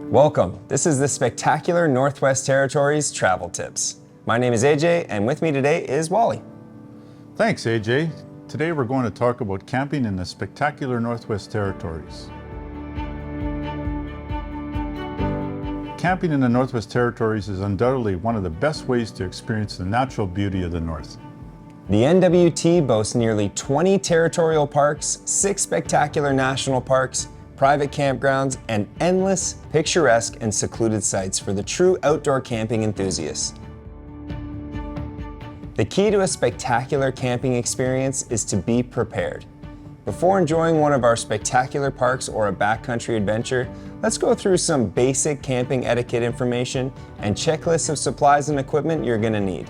Welcome. This is the spectacular Northwest Territories travel tips. My name is AJ, and with me today is Wally. Thanks, AJ. Today we're going to talk about camping in the spectacular Northwest Territories. Camping in the Northwest Territories is undoubtedly one of the best ways to experience the natural beauty of the North. The NWT boasts nearly 20 territorial parks, 6 spectacular national parks, private campgrounds, and endless picturesque and secluded sites for the true outdoor camping enthusiast. The key to a spectacular camping experience is to be prepared. Before enjoying one of our spectacular parks or a backcountry adventure, let's go through some basic camping etiquette information and checklists of supplies and equipment you're going to need.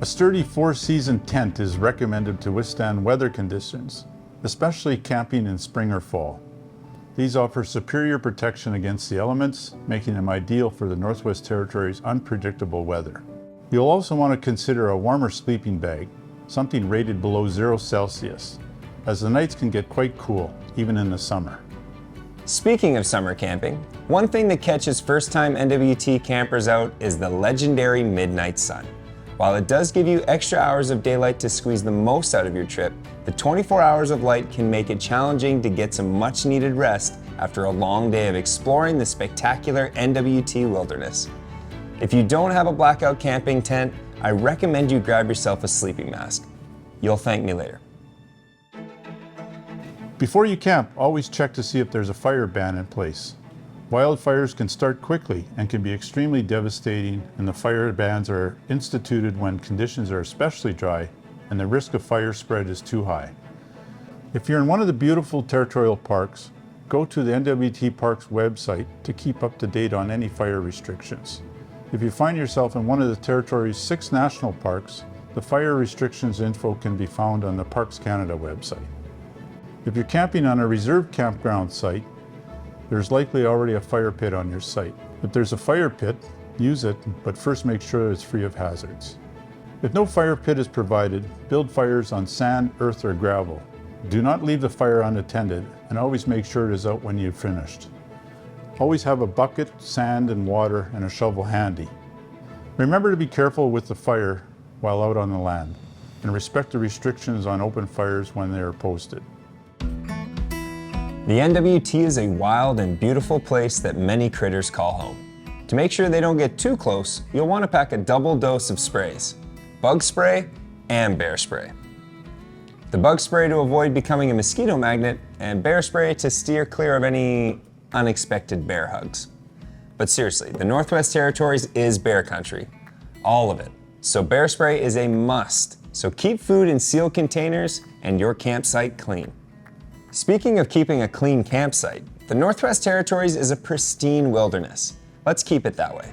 A sturdy 4-season tent is recommended to withstand weather conditions, especially camping in spring or fall. These offer superior protection against the elements, making them ideal for the Northwest Territories' unpredictable weather. You'll also want to consider a warmer sleeping bag, something rated below 0 Celsius, as the nights can get quite cool, even in the summer. Speaking of summer camping, one thing that catches first-time NWT campers out is the legendary midnight sun. While it does give you extra hours of daylight to squeeze the most out of your trip, the 24 hours of light can make it challenging to get some much-needed rest after a long day of exploring the spectacular NWT wilderness. If you don't have a blackout camping tent, I recommend you grab yourself a sleeping mask. You'll thank me later. Before you camp, always check to see if there's a fire ban in place. Wildfires can start quickly and can be extremely devastating, and the fire bans are instituted when conditions are especially dry and the risk of fire spread is too high. If you're in one of the beautiful territorial parks, go to the NWT Parks website to keep up to date on any fire restrictions. If you find yourself in one of the territory's 6 national parks, the fire restrictions info can be found on the Parks Canada website. If you're camping on a reserved campground site, there's likely already a fire pit on your site. If there's a fire pit, use it, but first make sure it's free of hazards. If no fire pit is provided, build fires on sand, earth, or gravel. Do not leave the fire unattended, and always make sure it is out when you've finished. Always have a bucket, sand, and water, and a shovel handy. Remember to be careful with the fire while out on the land, and respect the restrictions on open fires when they are posted. The NWT is a wild and beautiful place that many critters call home. To make sure they don't get too close, you'll want to pack a double dose of sprays: bug spray and bear spray. The bug spray to avoid becoming a mosquito magnet, and bear spray to steer clear of any unexpected bear hugs. But seriously, the Northwest Territories is bear country. All of it. So bear spray is a must. So keep food in sealed containers and your campsite clean. Speaking of keeping a clean campsite, the Northwest Territories is a pristine wilderness. Let's keep it that way.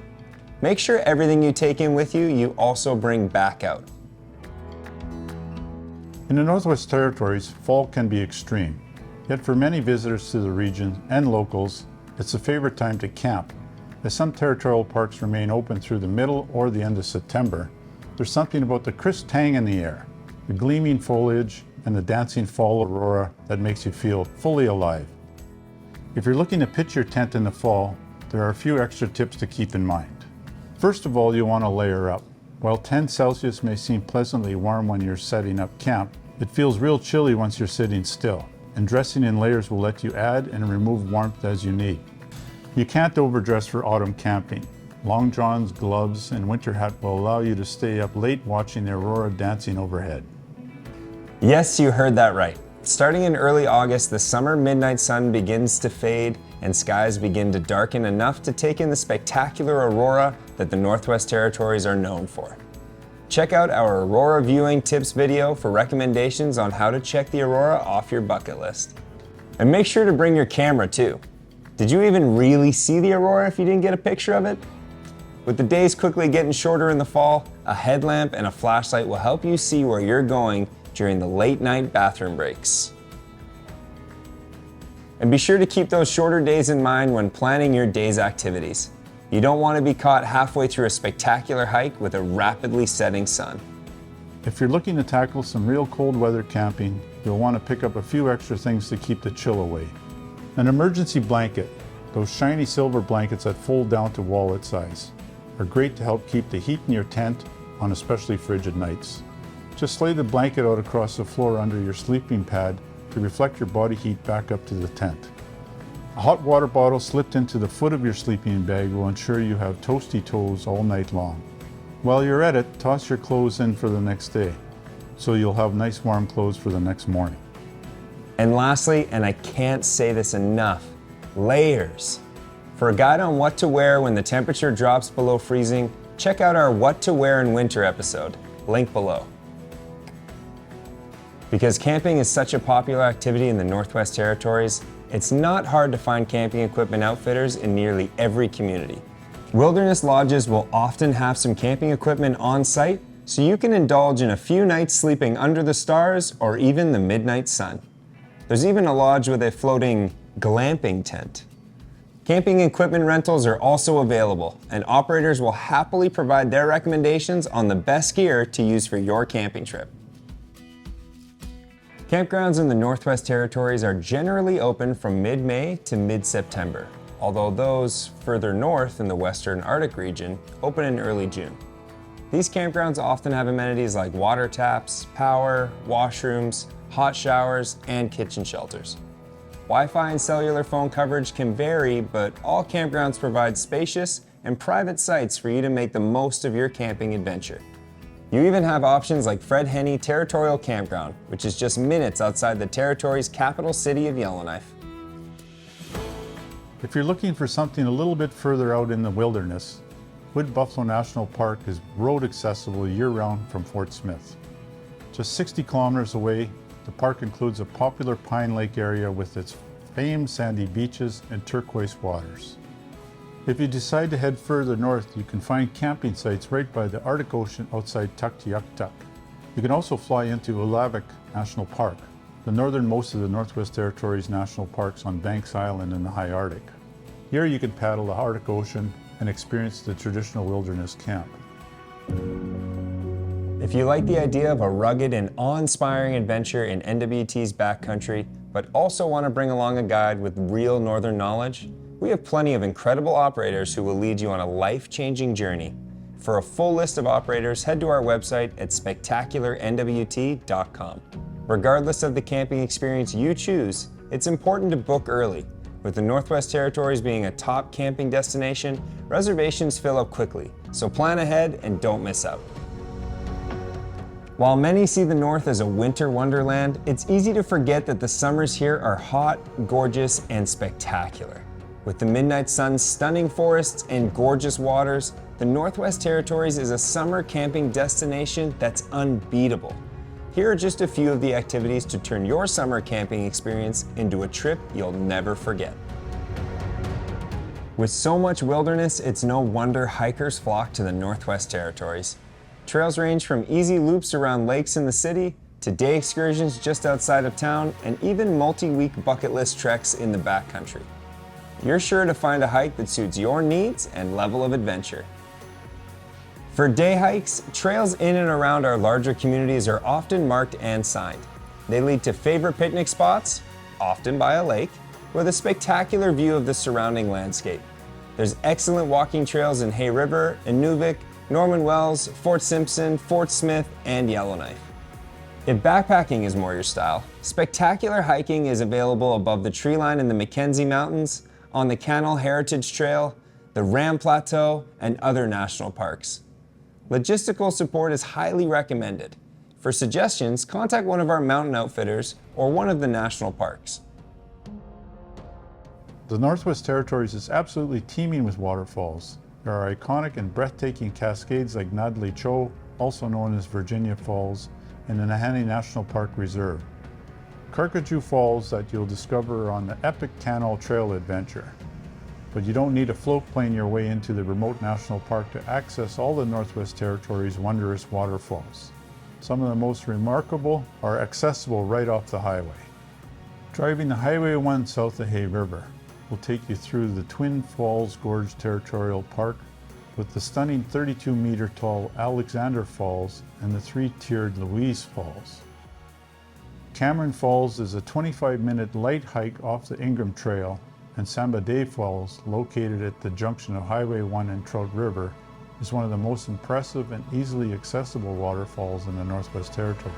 Make sure everything you take in with you, you also bring back out. In the Northwest Territories, fall can be extreme. Yet for many visitors to the region and locals, it's a favorite time to camp. As some territorial parks remain open through the middle or the end of September, there's something about the crisp tang in the air, the gleaming foliage, and the dancing fall aurora that makes you feel fully alive. If you're looking to pitch your tent in the fall, there are a few extra tips to keep in mind. First of all, you'll want to layer up. While 10 Celsius may seem pleasantly warm when you're setting up camp, it feels real chilly once you're sitting still, and dressing in layers will let you add and remove warmth as you need. You can't overdress for autumn camping. Long johns, gloves, and winter hat will allow you to stay up late watching the aurora dancing overhead. Yes, you heard that right. Starting in early August, the summer midnight sun begins to fade and skies begin to darken enough to take in the spectacular aurora that the Northwest Territories are known for. Check out our aurora viewing tips video for recommendations on how to check the aurora off your bucket list. And make sure to bring your camera too. Did you even really see the aurora if you didn't get a picture of it? With the days quickly getting shorter in the fall, a headlamp and a flashlight will help you see where you're going during the late night bathroom breaks. And be sure to keep those shorter days in mind when planning your day's activities. You don't want to be caught halfway through a spectacular hike with a rapidly setting sun. If you're looking to tackle some real cold weather camping, you'll want to pick up a few extra things to keep the chill away. An emergency blanket, Those shiny silver blankets that fold down to wallet size are great to help keep the heat in your tent on especially frigid nights. Just lay the blanket out across the floor under your sleeping pad to reflect your body heat back up to the tent. A hot water bottle slipped into the foot of your sleeping bag will ensure you have toasty toes all night long. While you're at it, toss your clothes in for the next day, so you'll have nice warm clothes for the next morning. And lastly, and I can't say this enough, layers. For a guide on what to wear when the temperature drops below freezing, check out our What to Wear in Winter episode, link below. Because camping is such a popular activity in the Northwest Territories, it's not hard to find camping equipment outfitters in nearly every community. Wilderness lodges will often have some camping equipment on site, so you can indulge in a few nights sleeping under the stars or even the midnight sun. There's even a lodge with a floating glamping tent. Camping equipment rentals are also available, and operators will happily provide their recommendations on the best gear to use for your camping trip. Campgrounds in the Northwest Territories are generally open from mid-May to mid-September, although those further north in the Western Arctic region open in early June. These campgrounds often have amenities like water taps, power, washrooms, hot showers, and kitchen shelters. Wi-Fi and cellular phone coverage can vary, but all campgrounds provide spacious and private sites for you to make the most of your camping adventure. You even have options like Fred Henne Territorial Campground, which is just minutes outside the Territory's capital city of Yellowknife. If you're looking for something a little bit further out in the wilderness, Wood Buffalo National Park is road accessible year-round from Fort Smith. Just 60 kilometers away, the park includes a popular Pine Lake area with its famed sandy beaches and turquoise waters. If you decide to head further north, you can find camping sites right by the Arctic Ocean outside Tuktoyaktuk. You can also fly into Ulavik National Park, the northernmost of the Northwest Territories national parks on Banks Island in the high Arctic. Here you can paddle the Arctic Ocean and experience the traditional wilderness camp. If you like the idea of a rugged and awe-inspiring adventure in NWT's backcountry, but also want to bring along a guide with real northern knowledge, we have plenty of incredible operators who will lead you on a life-changing journey. For a full list of operators, head to our website at spectacularnwt.com. Regardless of the camping experience you choose, it's important to book early. With the Northwest Territories being a top camping destination, reservations fill up quickly, so plan ahead and don't miss out. While many see the North as a winter wonderland, it's easy to forget that the summers here are hot, gorgeous, and spectacular. With the midnight sun, stunning forests, and gorgeous waters, the Northwest Territories is a summer camping destination that's unbeatable. Here are just a few of the activities to turn your summer camping experience into a trip you'll never forget. With so much wilderness, it's no wonder hikers flock to the Northwest Territories. Trails range from easy loops around lakes in the city to day excursions just outside of town and even multi-week bucket list treks in the backcountry. You're sure to find a hike that suits your needs and level of adventure. For day hikes, trails in and around our larger communities are often marked and signed. They lead to favorite picnic spots, often by a lake, with a spectacular view of the surrounding landscape. There's excellent walking trails in Hay River, Inuvik, Norman Wells, Fort Simpson, Fort Smith, and Yellowknife. If backpacking is more your style, spectacular hiking is available above the tree line in the Mackenzie Mountains, on the Cannell Heritage Trail, the Ram Plateau, and other national parks. Logistical support is highly recommended. For suggestions, contact one of our mountain outfitters or one of the national parks. The Northwest Territories is absolutely teeming with waterfalls. There are iconic and breathtaking cascades like Nadli Cho, also known as Virginia Falls, and the Nahanni National Park Reserve. Carcajou Falls that you'll discover on the epic Cannell Trail adventure. But you don't need to float plane your way into the remote national park to access all the Northwest Territories' wondrous waterfalls. Some of the most remarkable are accessible right off the highway. Driving the Highway 1 south of Hay River will take you through the Twin Falls Gorge Territorial Park with the stunning 32-meter tall Alexander Falls and the 3-tiered Louise Falls. Cameron Falls is a 25-minute light hike off the Ingram Trail and Samba Day Falls, located at the junction of Highway 1 and Trout River, is one of the most impressive and easily accessible waterfalls in the Northwest Territories.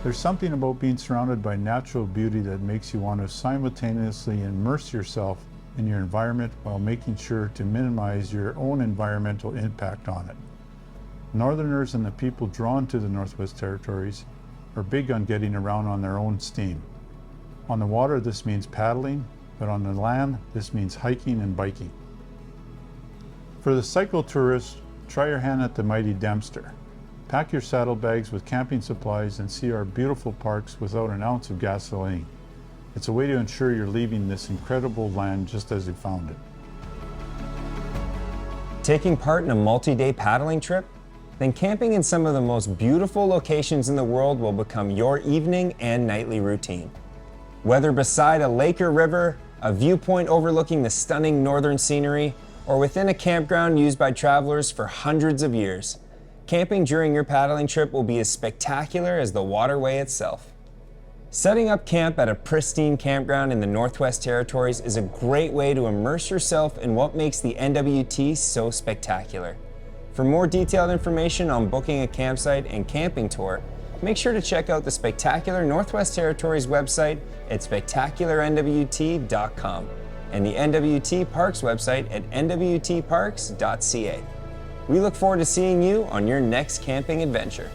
There's something about being surrounded by natural beauty that makes you want to simultaneously immerse yourself in your environment while making sure to minimize your own environmental impact on it. Northerners and the people drawn to the Northwest Territories are big on getting around on their own steam. On the water, this means paddling, but on the land, this means hiking and biking. For the cyclotourist, try your hand at the mighty Dempster. Pack your saddlebags with camping supplies and see our beautiful parks without an ounce of gasoline. It's a way to ensure you're leaving this incredible land just as you found it. Taking part in a multi-day paddling trip? Then camping in some of the most beautiful locations in the world will become your evening and nightly routine. Whether beside a lake or river, a viewpoint overlooking the stunning northern scenery, or within a campground used by travelers for hundreds of years, camping during your paddling trip will be as spectacular as the waterway itself. Setting up camp at a pristine campground in the Northwest Territories is a great way to immerse yourself in what makes the NWT so spectacular. For more detailed information on booking a campsite and camping tour, make sure to check out the Spectacular Northwest Territories website at spectacularnwt.com and the NWT Parks website at nwtparks.ca. We look forward to seeing you on your next camping adventure.